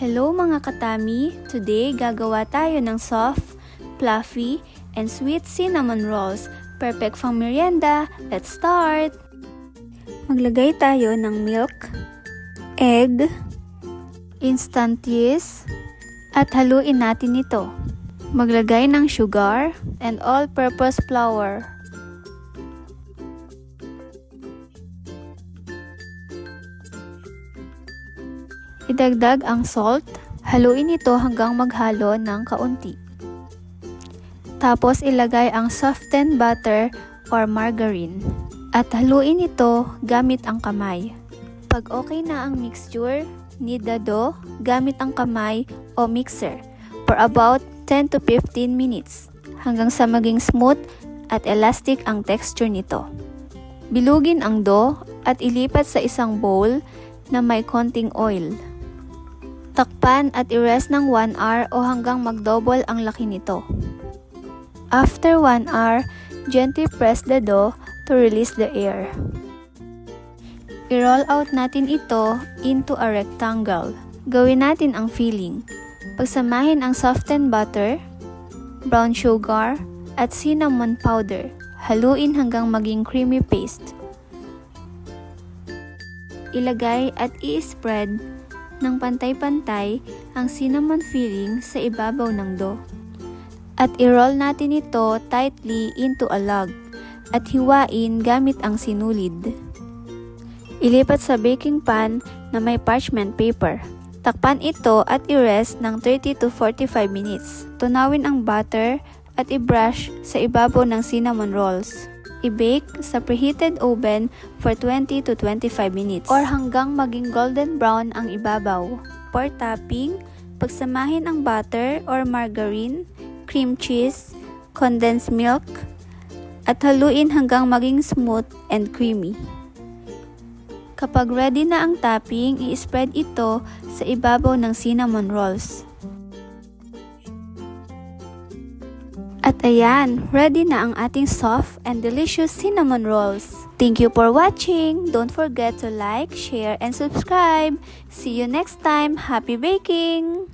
Hello mga katami! Today, gagawa tayo ng soft, fluffy, and sweet cinnamon rolls. Perfect pang merienda! Let's start! Maglagay tayo ng milk, egg, instant yeast, at haluin natin ito. Maglagay ng sugar and all-purpose flour. Idagdag ang salt. Haluin ito hanggang maghalo ng kaunti. Tapos ilagay ang softened butter or margarine. At haluin ito gamit ang kamay. Pag okay na ang mixture, knead the dough gamit ang kamay o mixer for about 10 to 15 minutes hanggang sa maging smooth at elastic ang texture nito. Bilugin ang dough at ilipat sa isang bowl na may konting oil. Takpan at i-rest ng 1 hour o hanggang mag-double ang laki nito. After 1 hour, gently press the dough to release the air. I-roll out natin ito into a rectangle. Gawin natin ang filling. Pagsamahin ang softened butter, brown sugar, at cinnamon powder. Haluin hanggang maging creamy paste. Ilagay at i-spread ng pantay-pantay ang cinnamon filling sa ibabaw ng dough. At i-roll natin ito tightly into a log at hiwain gamit ang sinulid. Ilipat sa baking pan na may parchment paper. Takpan ito at i-rest ng 30 to 45 minutes. Tunawin ang butter at i-brush sa ibabaw ng cinnamon rolls. I-bake sa preheated oven for 20 to 25 minutes or hanggang maging golden brown ang ibabaw. For topping, pagsamahin ang butter or margarine, cream cheese, condensed milk, at haluin hanggang maging smooth and creamy. Kapag ready na ang topping, i-spread ito sa ibabaw ng cinnamon rolls. At ayan, ready na ang ating soft and delicious cinnamon rolls. Thank you for watching. Don't forget to like, share, and subscribe. See you next time. Happy baking!